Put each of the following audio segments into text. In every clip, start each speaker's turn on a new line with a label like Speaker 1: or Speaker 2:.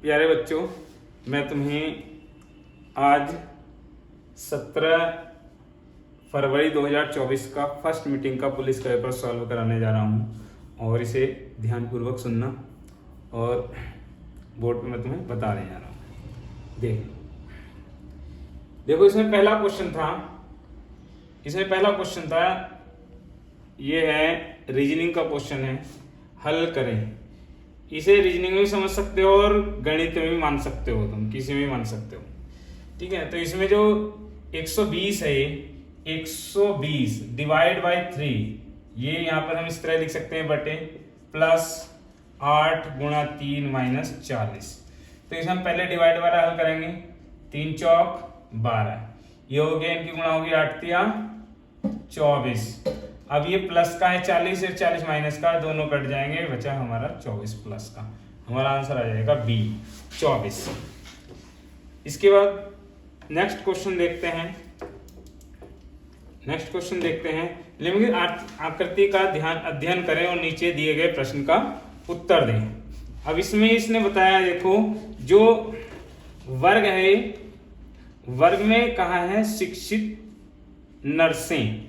Speaker 1: प्यारे बच्चों, मैं तुम्हें आज 17 फरवरी 2024 का फर्स्ट मीटिंग का पुलिस का पेपर सॉल्व कराने जा रहा हूँ और इसे ध्यानपूर्वक सुनना और बोर्ड पे मैं तुम्हें बताने जा रहा हूँ। देखो इसमें पहला क्वेश्चन था, ये है रीजनिंग का क्वेश्चन है, हल करें। इसे रीजनिंग में भी समझ सकते हो और गणित में भी मान सकते हो, तुम किसी में भी मान सकते हो। ठीक है, तो इसमें जो 120 है, 120 डिवाइड बाई 3, ये यहाँ पर हम इस तरह लिख सकते हैं, बटे प्लस 8 गुणा 3 माइनस 40। तो इसे हम पहले डिवाइड वाला हल करेंगे। 3 चौक 12, ये हो गया, इनकी गुणा होगी 8 तिया 24। अब ये प्लस का है 40 और 40 माइनस का, दोनों कट जाएंगे, बचा हमारा 24 प्लस का। हमारा आंसर आ जाएगा बी 24। इसके बाद नेक्स्ट क्वेश्चन देखते हैं। लिमिट आकृति का अध्ययन करें और नीचे दिए गए प्रश्न का उत्तर दें। अब इसमें इसने बताया, देखो जो वर्ग है, वर्ग में कहा है शिक्षित नर्सें,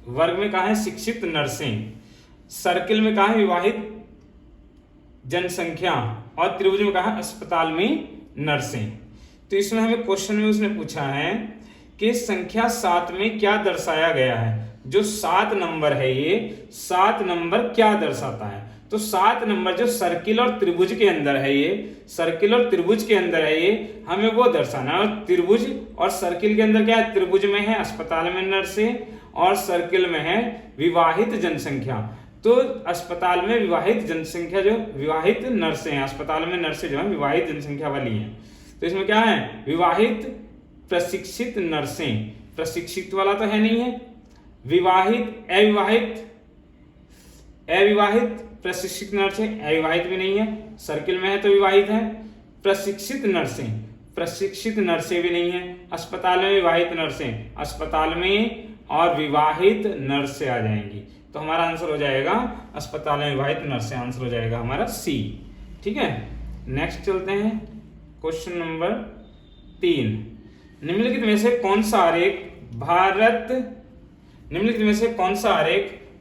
Speaker 1: वर्ग में कहा है शिक्षित नर्सें, सर्किल में कहा है विवाहित जनसंख्या और त्रिभुज में कहा अस्पताल में नर्सें। तो इसमें हमें क्वेश्चन में उसने पूछा है कि संख्या 7 में क्या दर्शाया गया है। जो 7 नंबर है, ये 7 नंबर क्या दर्शाता है। तो 7 नंबर जो सर्किल और त्रिभुज के अंदर है, ये सर्किल और त्रिभुज के अंदर है, ये हमें वो दर्शाना है। और त्रिभुज और सर्किल के अंदर क्या है, त्रिभुज में है अस्पताल में नर्सें और सर्किल में है विवाहित जनसंख्या। तो अस्पताल में विवाहित जनसंख्या, जो विवाहित नर्सें हैं, अस्पताल में नर्सें जो है विवाहित जनसंख्या वाली हैं। तो इसमें क्या है, विवाहित प्रशिक्षित नर्सें, प्रशिक्षित वाला तो है नहीं है, विवाहित अविवाहित प्रशिक्षित नर्सें, अविवाहित भी नहीं है, सर्किल में है तो विवाहित है। प्रशिक्षित नर्सें भी नहीं है, अस्पताल में विवाहित नर्सें, अस्पताल में और विवाहित नर्सें आ जाएंगी। तो हमारा आंसर हो जाएगा अस्पताल में विवाहित नर्सें, आंसर हो जाएगा हमारा सी। ठीक है, नेक्स्ट चलते हैं क्वेश्चन नंबर 3। निम्नलिखित में से कौन सा आरेख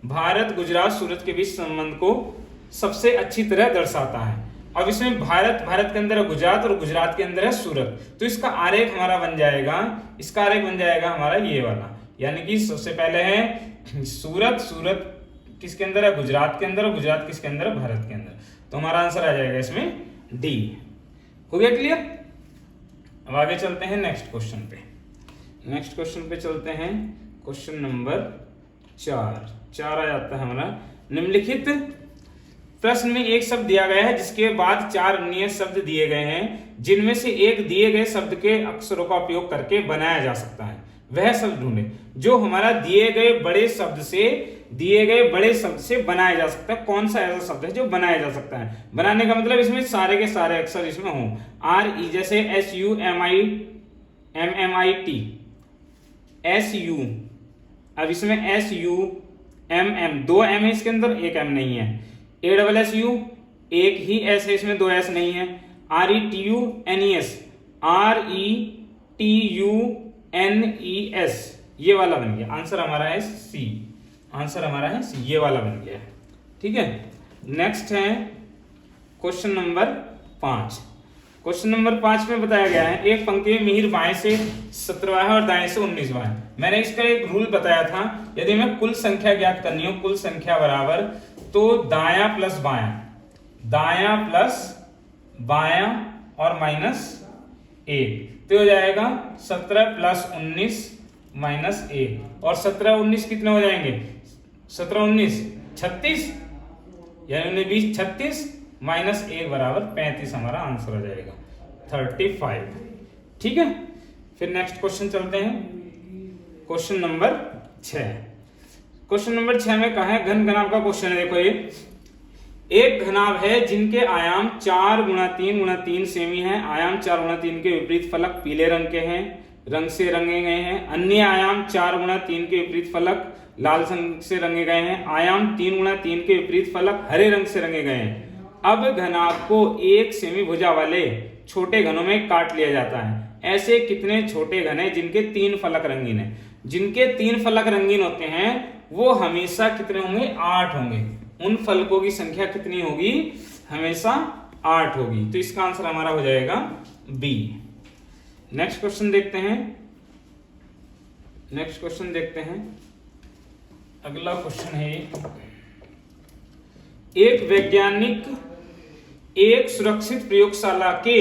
Speaker 1: भारत गुजरात सूरत के बीच संबंध को सबसे अच्छी तरह दर्शाता है। अब इसमें भारत के अंदर है गुजरात और गुजरात के अंदर है सूरत। तो इसका आरेख हमारा बन जाएगा, हमारा ये वाला, यानी कि सबसे पहले है सूरत किसके अंदर है, गुजरात के अंदर, और गुजरात किसके अंदर है, भारत के अंदर। तो हमारा आंसर आ जाएगा इसमें डी। हो गया क्लियर। अब आगे चलते हैं नेक्स्ट क्वेश्चन पे चलते हैं। क्वेश्चन नंबर 4 आ जाता है हमारा। निम्नलिखित प्रश्न में एक शब्द दिया गया है जिसके बाद 4 अन्य शब्द दिए गए हैं, जिनमें से एक दिए गए शब्द के अक्षरों का उपयोग करके बनाया जा सकता है। वह शब्द ढूंढे जो हमारा दिए गए बड़े शब्द से बनाया जा सकता है। कौन सा ऐसा शब्द है जो बनाया जा सकता है। बनाने का मतलब इसमें सारे के सारे अक्षर इसमें हों। RE जैसे SUMMIT, SU, अब इसमें SUMM, 2 M है इसके अंदर, 1 M नहीं है। ASSU, एक ही S है इसमें, 2 S नहीं है। RETUNES, RETUNES, ये वाला बन गया। आंसर हमारा है सी, ये वाला बन गया। ठीक है, नेक्स्ट है क्वेश्चन नंबर 5। क्वेश्चन नंबर 5 में बताया गया है, एक पंक्ति में मिहिर बाएं से 17वां है और दाएं से 19वां है। मैंने इसका एक रूल बताया था, यदि हमें कुल संख्या ज्ञात करनी हो, कुल संख्या बराबर, तो दायां प्लस बायां और माइनस 1, तो हो जाएगा 17 प्लस 19 माइनस 1, और 17 19 कितने हो जाएंगे, 17 19 36, यानी 20 36 माइनस 1 बराबर 35, हमारा आंसर हो जाएगा 35। ठीक है, फिर नेक्स्ट क्वेश्चन चलते हैं। क्वेश्चन नंबर 6 में कहा है, घन घनाभ का क्वेश्चन है। देखो, ये एक घनाभ है जिनके आयाम 4 गुणा 3 गुणा 3 सेमी है। आयाम 4 गुणा 3 के विपरीत फलक पीले रंग के हैं, रंग से रंगे गए हैं। अन्य आयाम 4 गुणा 3 के विपरीत फलक लाल रंग से रंगे गए हैं। आयाम 3 गुणा 3 के विपरीत फलक हरे रंग से रंगे गए हैं। अब घनाभ को एक सेमी भुजा वाले छोटे घनों में काट लिया जाता है। ऐसे कितने छोटे घन हैं जिनके 3 फलक रंगीन है? जिनके 3 फलक रंगीन होते हैं वो हमेशा कितने होंगे? 8 होंगे। उन फलकों की संख्या कितनी होगी? हमेशा 8 होगी। तो इसका आंसर हमारा हो जाएगा बी। नेक्स्ट क्वेश्चन देखते हैं। अगला क्वेश्चन है, एक वैज्ञानिक एक सुरक्षित प्रयोगशाला के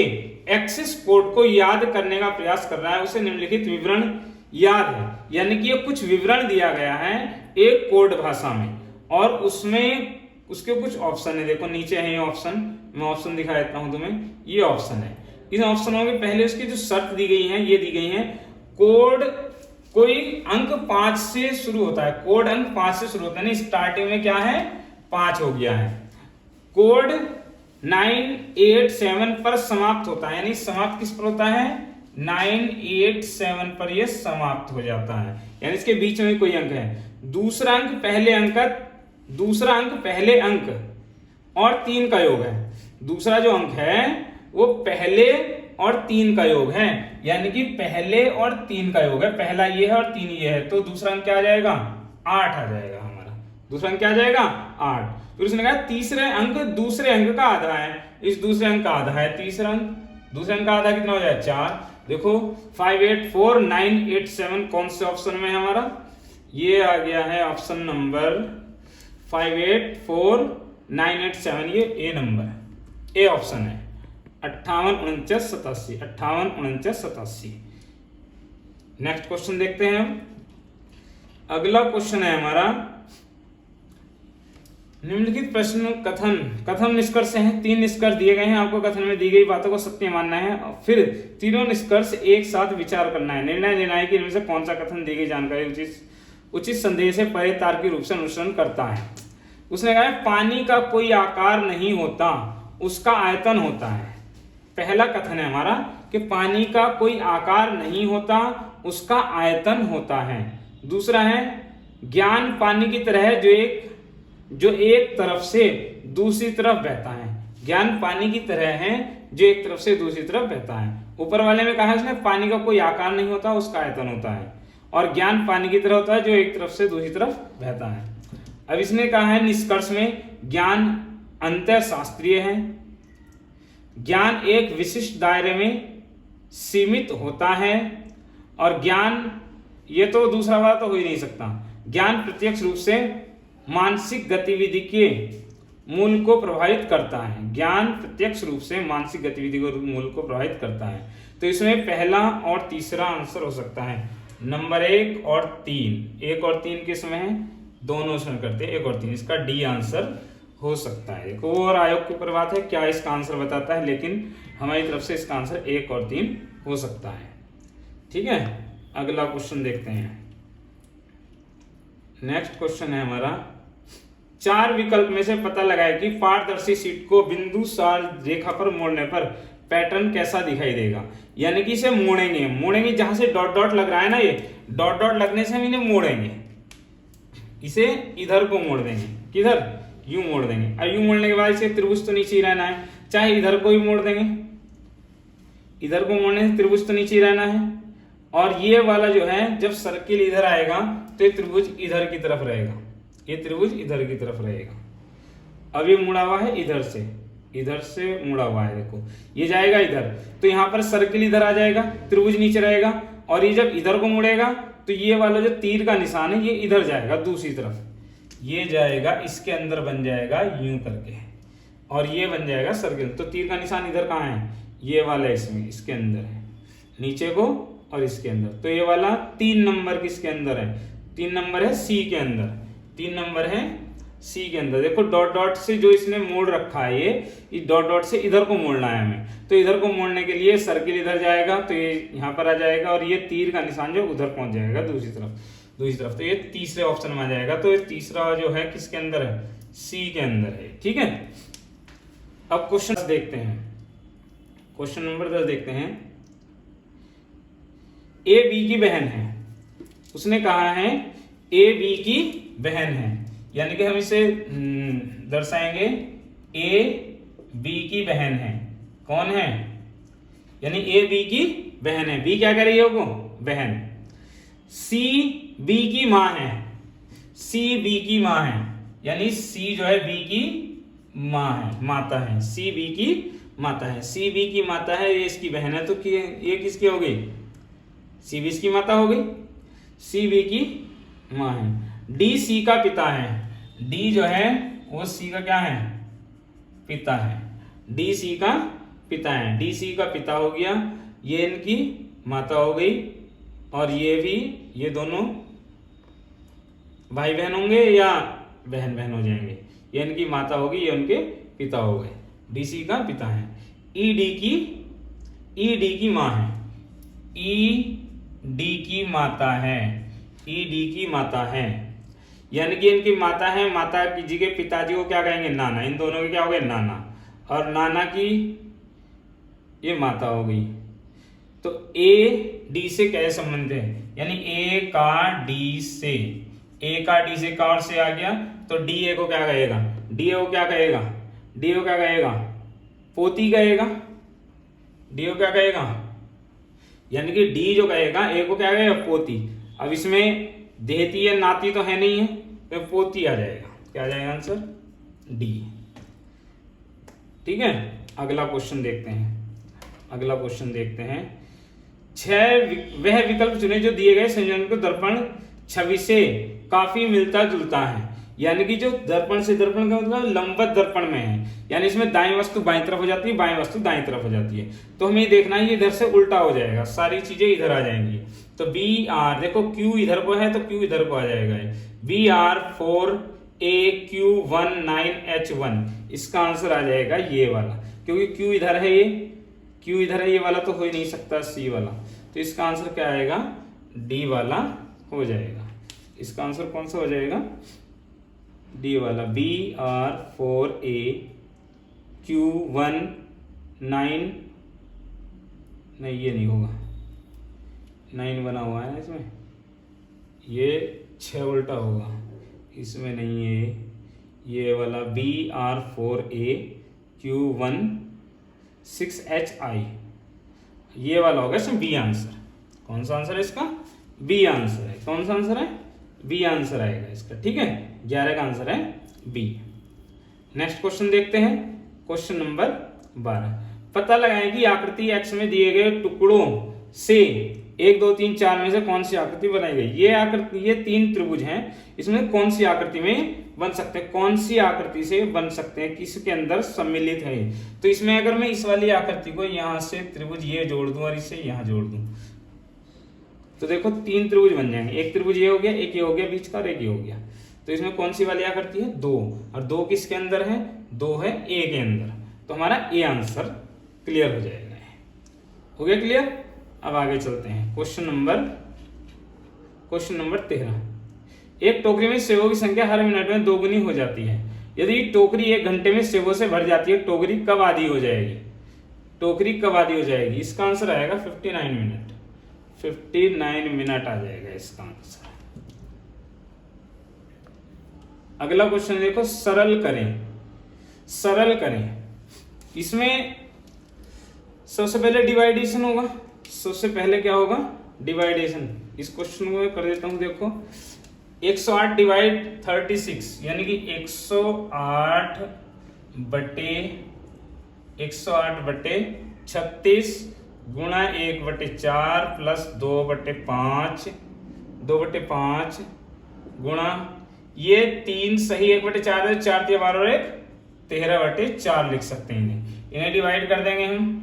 Speaker 1: एक्सेस कोड को याद करने का प्रयास कर रहा है। उसे निम्नलिखित विवरण याद है, यानी कि ये कुछ विवरण दिया गया है एक कोड भाषा में और उसमें उसके कुछ ऑप्शन है। देखो नीचे है ये ऑप्शन, मैं ऑप्शन दिखा देता हूं तुम्हें। ये ऑप्शन है। इन ऑप्शनों के पहले उसकी जो शर्त दी गई है ये दी गई है, कोड कोई अंक 5 से शुरू होता है। कोड अंक 5 से शुरू होता है, स्टार्टिंग में क्या है? 5 हो गया है। कोड 987 पर समाप्त होता है, यानी समाप्त किस पर होता है? 987 पर यह समाप्त हो जाता है, यानी इसके बीच में कोई अंक है। दूसरा अंक पहले अंक और 3 का योग है। दूसरा जो अंक है वो पहले और 3 का योग है, यानी कि पहले और 3 का योग है। पहला ये है और 3 ये है, तो दूसरा अंक क्या आ जाएगा? 8 आ जाएगा हमारा। दूसरा अंक क्या आ जाएगा? 8। फिर उसने कहा तीसरे अंक दूसरे अंक का आधा है। इस दूसरे अंक का आधा है तीसरा अंक। दूसरे अंक का आधा कितना हो जाए? 4। देखो 584987 कौन से ऑप्शन में है हमारा? ये आ गया है ऑप्शन नंबर 584987, ये ए नंबर, ए ऑप्शन है। 584987। नेक्स्ट क्वेश्चन देखते हैं हम। अगला क्वेश्चन है हमारा, निम्नलिखित प्रश्न कथन निष्कर्ष हैं। 3 निष्कर्ष दिए गए हैं आपको। कथन में दी गई बातों को सत्य मानना है और फिर तीनों निष्कर्ष एक साथ विचार करना है। निर्णय लेना है कि इनमें से कौन सा कथन दी गई जानकारी उचित संदेश से परे तार्किक रूप से अनुसरण करता है। उसने कहा पानी का कोई आकार नहीं होता, उसका आयतन होता है। पहला कथन है हमारा कि पानी का कोई आकार नहीं होता, उसका आयतन होता है। दूसरा है ज्ञान पानी की तरह है जो एक तरफ से दूसरी तरफ बहता है। ज्ञान पानी की तरह है जो एक तरफ से दूसरी तरफ बहता है। ऊपर वाले में कहा है उसने पानी का कोई आकार नहीं होता, उसका आयतन होता है, और ज्ञान पानी की तरह होता है जो एक तरफ से दूसरी तरफ बहता है। अब इसने कहा है निष्कर्ष में ज्ञान अंतर शास्त्रीय है, ज्ञान एक विशिष्ट दायरे में सीमित होता है, और ज्ञान, ये तो दूसरा वाला तो हो ही नहीं सकता, ज्ञान प्रत्यक्ष रूप से मानसिक गतिविधि के मूल को प्रभावित करता है। ज्ञान प्रत्यक्ष रूप से मानसिक गतिविधि को मूल को प्रभावित करता है। तो इसमें पहला और तीसरा आंसर हो सकता है। नंबर 1 और 3, 1 और 3 किस में है? दोनों इसमें करते हैं 1 और 3, इसका डी आंसर हो सकता है। देखो और आयोग के ऊपर बात है क्या इसका आंसर बताता है, लेकिन हमारी तरफ से इसका आंसर 1 और 3 हो सकता है। ठीक है, अगला क्वेश्चन देखते हैं। नेक्स्ट क्वेश्चन है हमारा, 4 विकल्प में से पता लगाए कि पारदर्शी शीट को बिंदुसार रेखा पर मोड़ने पर पैटर्न कैसा दिखाई देगा। यानी कि इसे मोड़ेंगे जहां से डॉट डॉट लग रहा है ना, ये डॉट डॉट लगने से हम इन्हें मोड़ेंगे, इसे इधर को मोड़ देंगे, किधर? यूं मोड़ देंगे। और यूं मोड़ने के बाद इसे त्रिभुज तो नीचे ही रहना है, चाहे इधर को ही मोड़ देंगे, इधर को मोड़ने से त्रिभुज तो नीचे ही रहना है। और ये वाला जो है जब सर्किल इधर आएगा तो ये त्रिभुज इधर की तरफ रहेगा, ये त्रिभुज इधर की तरफ रहेगा। अब ये मुड़ा हुआ है इधर से मुड़ा हुआ है, देखो ये जाएगा इधर, तो यहाँ पर सर्किल इधर आ जाएगा, त्रिभुज नीचे रहेगा। और ये जब इधर को मुड़ेगा तो ये वाला जो तीर का निशान है ये इधर जाएगा, दूसरी तरफ ये जाएगा, इसके अंदर बन जाएगा यूं करके, और ये बन जाएगा सर्किल। तो तीर का निशान इधर कहाँ है? ये वाला इसमें, इसके अंदर है, नीचे को और इसके अंदर। तो ये वाला 3 नंबर किसके अंदर है? 3 नंबर है सी के अंदर, 3 नंबर है सी के अंदर। देखो डॉट डॉट से जो इसने मोड़ रखा है, ये डॉट डॉट से इधर को मोड़ना है हमें। तो इधर को मोड़ने के लिए सर्किल इधर जाएगा, तो ये यहाँ पर आ जाएगा, और ये तीर का निशान जो उधर पहुंच जाएगा दूसरी तरफ। तो ये तीसरे ऑप्शन में आ जाएगा। तो ये तीसरा जो है किसके अंदर है? सी के अंदर है। ठीक है, अब क्वेश्चन देखते हैं। क्वेश्चन नंबर 10 देखते हैं। ए बी की बहन है, उसने कहा है ए बी की बहन है, यानी कि हम इसे दर्शाएंगे ए बी की बहन है। कौन है? यानी ए बी की बहन है। बी क्या कर रही है वो? बहन। सी बी की मां है। सी बी की मां है, यानी सी जो है बी की मां है, माता है। सी बी की माता है। सी बी की माता है, ये इसकी बहन है, तो ये किसकी हो गई? सी बी इसकी माता हो गई। सी बी की मां है। डी सी का पिता है। डी जो है वो सी का क्या है? पिता है। डी सी का पिता है। डी सी का पिता हो गया, ये इनकी माता हो गई, और ये भी, ये दोनों भाई बहन होंगे या बहन बहन हो जाएंगे। ये इनकी माता होगी, ये उनके पिता हो गए। डी सी का पिता है। ई डी की मां है। ई डी की माता है। ई डी की माता है, यानी कि इनकी माता है। माता जी के पिताजी को क्या कहेंगे? नाना। इन दोनों के क्या हो गए? नाना। और नाना की ये माता हो गई। तो ए डी से क्या संबंध है? यानी ए का डी से, ए का डी से का और से आ गया, तो डी ए को क्या कहेगा? डी ए को क्या कहेगा? डी ए को क्या कहेगा? पोती कहेगा। डी ए को क्या कहेगा? यानी कि डी जो कहेगा ए को क्या कहेगा? पोती। अब इसमें देहती या नाती तो है नहीं है, तो पोती आ जाएगा। क्या आ जाएगा आंसर? डी। ठीक है, अगला क्वेश्चन देखते हैं। अगला क्वेश्चन देखते हैं। वह विकल्प चुने जो दिए गए संयोजन को दर्पण छवि से काफी मिलता जुलता है। यानी कि जो दर्पण से, दर्पण का मतलब लंबवत दर्पण में है, यानी इसमें दाईं वस्तु बाईं तरफ हो जाती है, बाईं वस्तु दाईं तरफ हो जाती है। तो हमें देखना है ये इधर से उल्टा हो जाएगा, सारी चीजें इधर आ जाएंगी। तो बी आर, देखो क्यू इधर को है तो क्यू इधर को आ जाएगा। बी आर 4AQ19H1, इसका आंसर आ जाएगा ये वाला, क्योंकि क्यू इधर है, ये क्यू इधर है, ये वाला तो हो ही नहीं सकता, सी वाला। तो इसका आंसर क्या आएगा? डी वाला हो जाएगा। इसका आंसर कौन सा हो जाएगा? डी वाला। बी आर 4AQ19, नहीं ये नहीं होगा, 9 बना हुआ है इसमें, ये 6 उल्टा होगा, इसमें नहीं है। ये वाला BR4AQ16HI, ये वाला होगा इसमें बी आंसर। कौन सा आंसर है इसका? बी आंसर है। कौन सा आंसर है? बी आंसर आएगा इसका। ठीक है, 11 का आंसर है बी। नेक्स्ट क्वेश्चन देखते हैं, क्वेश्चन नंबर 12। पता लगाएं कि आकृति एक्स में दिए गए टुकड़ों से 1 2 3 4 में से कौन सी आकृति बनाई गई। ये आकृति, ये 3 त्रिभुज हैं, इसमें कौन सी आकृति में बन सकते हैं, कौन सी आकृति से बन सकते हैं, किसके अंदर सम्मिलित है। तो इसमें अगर मैं इस वाली आकृति को यहां से त्रिभुज ये जोड़ दूं और इसे यहां जोड़ दूं, तो देखो 3 त्रिभुज बन जाएंगे। एक त्रिभुज ये हो गया, एक ये हो गया बीच का, और एक ये हो गया। तो इसमें कौन सी वाली आकृति है? 2, और 2 किसके अंदर है? 2 है ए के अंदर। तो हमारा ए आंसर क्लियर हो जाएगा। हो गया क्लियर? अब आगे चलते हैं, क्वेश्चन नंबर 13। एक टोकरी में सेबों की संख्या हर मिनट में 2 गुनी हो जाती है। यदि टोकरी 1 घंटे में सेबों से भर जाती है, टोकरी कब आधी हो जाएगी? टोकरी कब आधी हो जाएगी? इसका आंसर आएगा 59 मिनट। 59 मिनट आ जाएगा इसका आंसर। अगला क्वेश्चन देखो, सरल करें। इसमें सबसे पहले डिवाइडेशन होगा। सबसे पहले क्या होगा? डिवाइडेशन। इस क्वेश्चन को मैं कर देता हूं। देखो 108 डिवाइड 36, यानी कि 108 बटे 36 गुणा 1/4 प्लस 2/5 गुणा ये 3 सही 1/4 है, 4 × 12 और 1 13/4 लिख सकते हैं। इन्हें डिवाइड कर देंगे हम।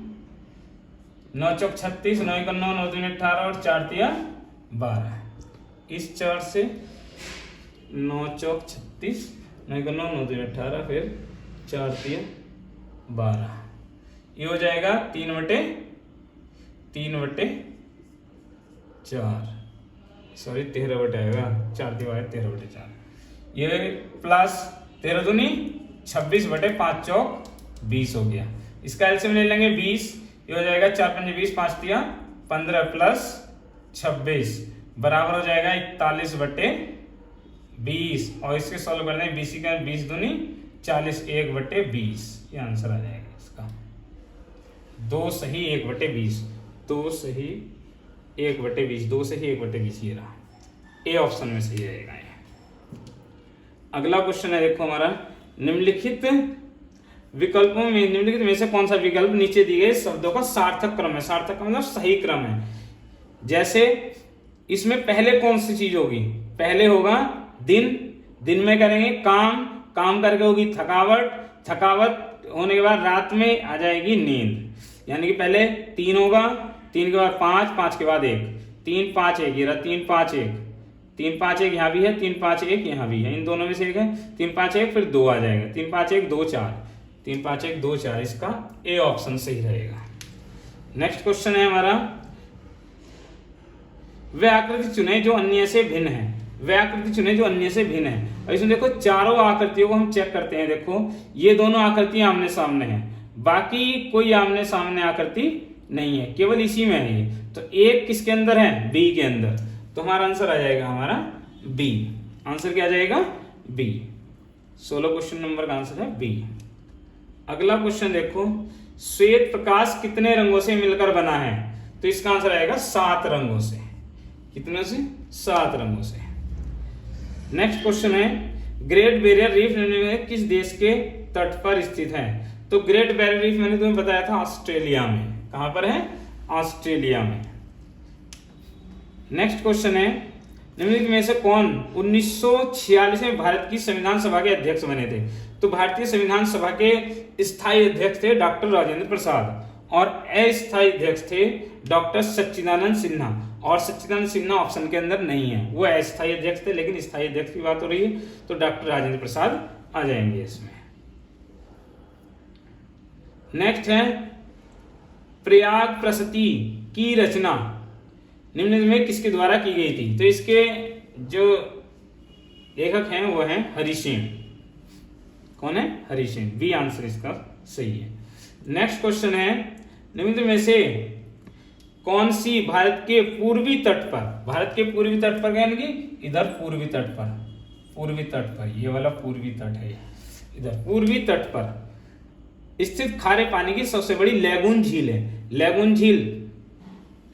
Speaker 1: 9 चौक 36, 9 × 9, 9 × 3 18 और 4 × 12। इस 4 से 9 चौक 36, 9 × 9, 9 × 3 18, फिर 4 × 3 12। ये हो जाएगा 3/4, सॉरी 13 आएगा, 4 × 13/4। ये प्लस 13 दूनी 26/5 चौक 20 हो गया। इसका एलसीएम ले लेंगे 20, ये हो जाएगा 4 × 5 20, 5 × 15 प्लस 26 बराबर हो जाएगा 41/20। और इसके सॉल्व कर दें, 20 का 20 दूनी 40, 1/20। ये आंसर आ जाएगा। 2 सही 1/20, 2 सही 1/20, 2 सही 1/20 ये रहा, ए ऑप्शन में सही रहेगा ये। अगला क्वेश्चन है देखो हमारा, निम्नलिखित विकल्पों में निम्नलिखित में से कौन सा विकल्प नीचे दिए गए शब्दों का सार्थक क्रम है। सार्थक का मतलब सही क्रम है। जैसे इसमें पहले कौन सी चीज होगी, पहले होगा दिन, दिन में करेंगे काम, काम करके होगी थकावट, थकावट होने के बाद रात में आ जाएगी नींद, यानी कि पहले 3 होगा, 3 के बाद 5, 5 के बाद 1, 3 5 1 ये रहा, 3 5 1, 3 5 1 यहाँ भी है, 3 5 1 यहाँ भी है, इन दोनों में से एक है, 3 5 1 फिर 2 आ जाएगा, 3 5 1 2 4, 3 5 1 2 4, इसका ए ऑप्शन सही रहेगा। नेक्स्ट क्वेश्चन है हमारा, वे आकृति चुने जो अन्य से भिन्न है। वे आकृति चुने जो अन्य से भिन्न है, और इसमें देखो चारों आकृतियों को हम चेक करते हैं। देखो ये दोनों आकृतियां आमने सामने हैं, बाकी कोई आमने सामने आकृति नहीं है, केवल इसी में है ये। तो एक किसके अंदर है, बी के अंदर, तो हमारा आंसर आ जाएगा हमारा बी। आंसर क्या आ जाएगा, बी। 16 क्वेश्चन नंबर का आंसर है बी। अगला क्वेश्चन देखो, श्वेत प्रकाश कितने रंगों से मिलकर बना है। तो इसका आंसर आएगा 7 रंगों से। कितने से, 7 रंगों से। नेक्स्ट क्वेश्चन है, ग्रेट बैरियर रीफ में किस देश के तट पर स्थित है। तो ग्रेट बैरियर रीफ मैंने तुम्हें बताया था ऑस्ट्रेलिया में। कहां पर है, ऑस्ट्रेलिया में। नेक्स्ट क्वेश्चन है, निम्नलिखित में से कौन 1946 में भारत की संविधान सभा के अध्यक्ष बने थे। तो भारतीय संविधान सभा के स्थायी अध्यक्ष थे डॉक्टर राजेंद्र प्रसाद, और अस्थायी अध्यक्ष थे डॉक्टर सच्चिदानंद सिन्हा। और सच्चिदानंद सिन्हा ऑप्शन के अंदर नहीं है, वो अस्थायी अध्यक्ष थे, लेकिन स्थायी अध्यक्ष की बात हो रही है तो डॉक्टर राजेंद्र प्रसाद आ जाएंगे इसमें। नेक्स्ट है, प्रयाग प्रसति की रचना निम्न में किसके द्वारा की गई थी। तो इसके जो लेखक हैं वो हैं हरिसेन। कौन है, हरिसेन। बी आंसर इसका सही है। नेक्स्ट क्वेश्चन है, निम्न में से कौन सी भारत के पूर्वी तट पर, भारत के पूर्वी तट पर यानी कि इधर पूर्वी तट पर, पूर्वी तट पर, ये वाला पूर्वी तट है, इधर पूर्वी तट पर स्थित खारे पानी की सबसे बड़ी लैगून झील है। लैगून झील,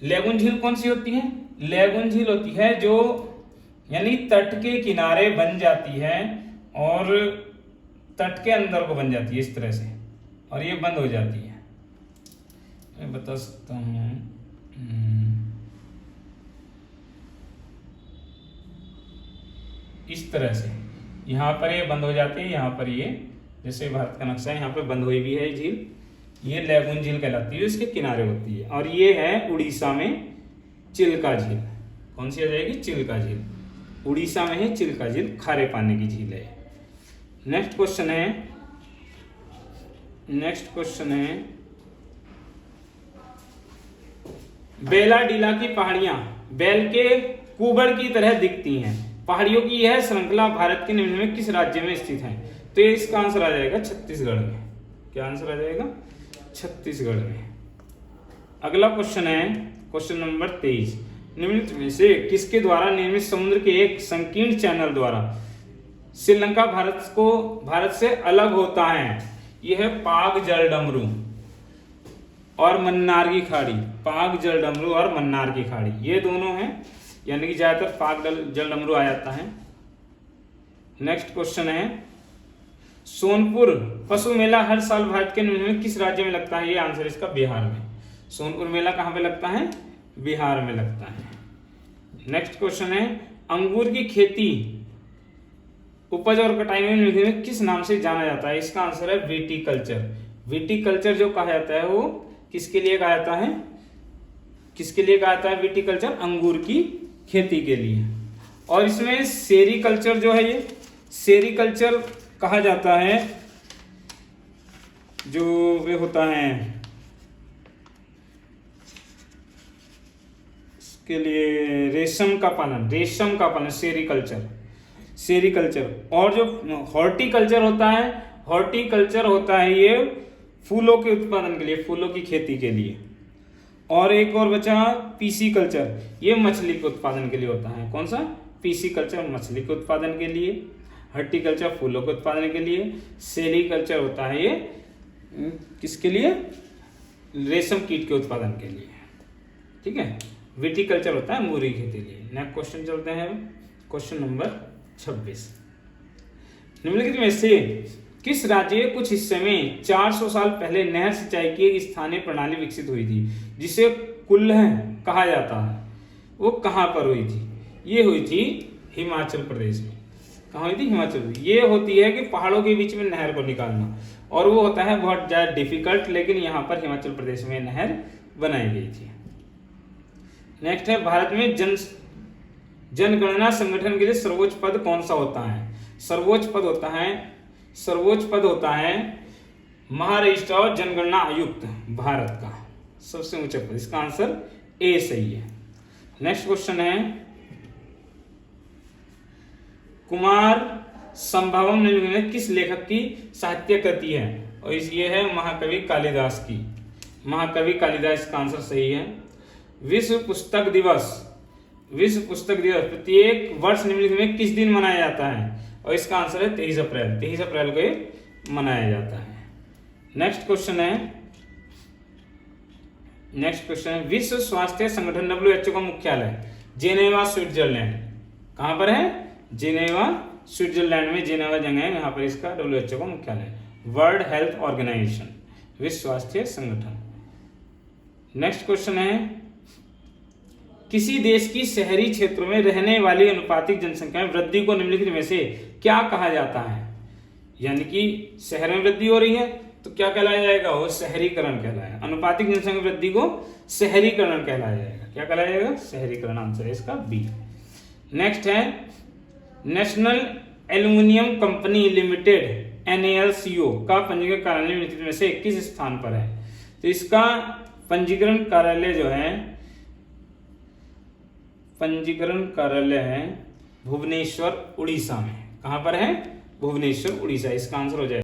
Speaker 1: लैगून झील कौन सी होती है, लैगून झील होती है जो यानी तट के किनारे बन जाती है और तट के अंदर को बन जाती है इस तरह से, और ये बंद हो जाती है। मैं बता सकता हूं, इस तरह से यहां पर ये बंद हो जाती है, यहां पर ये जैसे भारत का नक्शा है यहाँ पे बंद हुई भी है झील, ये लैगून झील कहलाती है, इसके किनारे होती है। और ये है उड़ीसा में चिल्का झील। कौन सी आ जाएगी, चिल्का झील। उड़ीसा में है चिल्का झील, खारे पानी की झील है। नेक्स्ट क्वेश्चन है, नेक्स्ट क्वेश्चन है, बेलाडीला की पहाड़ियां बैल के कुबड़ की तरह दिखती हैं। पहाड़ियों की यह श्रृंखला भारत के निम्न में किस राज्य में स्थित है। तो इसका आंसर आ जाएगा छत्तीसगढ़ में। क्या आंसर आ जाएगा, छत्तीसगढ़ में। अगला क्वेश्चन है क्वेश्चन नंबर 23, निम्नलिखित में से किसके द्वारा निर्मित समुद्र के एक संकीर्ण चैनल द्वारा श्रीलंका भारत से अलग होता है। यह है पाक जलडमरू और मन्नार की खाड़ी। पाक जलडमरू और मन्नार की खाड़ी ये दोनों हैं, यानी कि ज्यादातर पाक जलडमरू आ जाता है। नेक्स्ट क्वेश्चन है, सोनपुर पशु मेला हर साल भारत के निम्न में किस राज्य में लगता है। ये आंसर इसका बिहार में। सोनपुर मेला कहां पे लगता है, बिहार में लगता है। नेक्स्ट क्वेश्चन है, अंगूर की खेती उपज और कटाई में किस नाम से जाना जाता है। इसका आंसर है विटीकल्चर। विटीकल्चर जो कहा जाता है वो किसके लिए कहा जाता है, किसके लिए कहा जाता है विटीकल्चर, अंगूर की खेती के लिए। और इसमें सेरीकल्चर जो है, ये सेरीकल्चर कहा जाता है जो वे होता है इसके लिए रेशम का पालन, रेशम का पालन, सेरीकल्चर, सेरीकल्चर। और जो हॉर्टिकल्चर होता है, हॉर्टिकल्चर होता है ये फूलों के उत्पादन के लिए, फूलों की खेती के लिए। और एक और बचा पीसीकल्चर, ये मछली के उत्पादन के लिए होता है। कौन सा, पीसीकल्चर मछली के उत्पादन के लिए, हॉर्टिकल्चर फूलों के उत्पादन के लिए, सेरीकल्चर होता है ये किसके लिए, रेशम कीट के उत्पादन के लिए। ठीक है, विटिकल्चर होता है अंगूर की खेती के लिए। नेक्स्ट क्वेश्चन चलते हैं, क्वेश्चन नंबर 26। निम्नलिखित में से किस राज्य के कुछ हिस्से में 400 साल पहले नहर सिंचाई की एक स्थानीय प्रणाली विकसित हुई थी जिसे कुल्लह कहा जाता है? वो कहाँ पर हुई थी? ये हुई थी हिमाचल प्रदेश में। कहाँ हुई थी? हिमाचल प्रदेश। ये होती है कि पहाड़ों के बीच में नहर को निकालना, और वो होता है बहुत ज़्यादा डिफिकल्ट, लेकिन यहाँ पर हिमाचल प्रदेश में नहर बनाई गई थी। नेक्स्ट है, भारत में जनगणना संगठन के लिए सर्वोच्च पद कौन सा होता है? सर्वोच्च पद होता है महारजिस्ट्रार जनगणना आयुक्त, भारत का सबसे ऊंचा पद। इसका आंसर ए सही है। नेक्स्ट क्वेश्चन है, कुमार संभवम निम्नलिखित किस लेखक की साहित्य कृति है? और ये है महाकवि कालिदास की। महाकवि कालिदास का आंसर सही है। विश्व पुस्तक दिवस प्रत्येक वर्ष निम्नलिखित में किस दिन मनाया जाता है? और इसका आंसर है 23 अप्रैल। 23 अप्रैल को ये मनाया जाता है। नेक्स्ट क्वेश्चन है, विश्व स्वास्थ्य संगठन WHO का मुख्यालय जेनेवा स्विट्जरलैंड। कहां पर है? जेनेवा स्विट्जरलैंड में, जेनेवा जगह है, यहाँ पर इसका WHO का मुख्यालय। वर्ल्ड हेल्थ ऑर्गेनाइजेशन, विश्व स्वास्थ्य संगठन। नेक्स्ट क्वेश्चन है, किसी देश की शहरी क्षेत्रों में रहने वाली अनुपातिक जनसंख्या में वृद्धि को निम्नलिखित में से क्या कहा जाता है? यानी कि शहर में वृद्धि हो रही है तो क्या कहलाया जाएगा? वो शहरीकरण कहलाएगा। अनुपातिक जनसंख्या वृद्धि को शहरीकरण कहलाया जाएगा। क्या कहलाया जाएगा? शहरीकरण। आंसर है इसका बी। नेक्स्ट है, national aluminium company limited NALCO का पंजीकरण कार्यालय निम्नलिखित में से किस स्थान पर है? तो इसका पंजीकरण कार्यालय है भुवनेश्वर, उड़ीसा में। कहां पर है? भुवनेश्वर, उड़ीसा। इसका आंसर हो जाएगा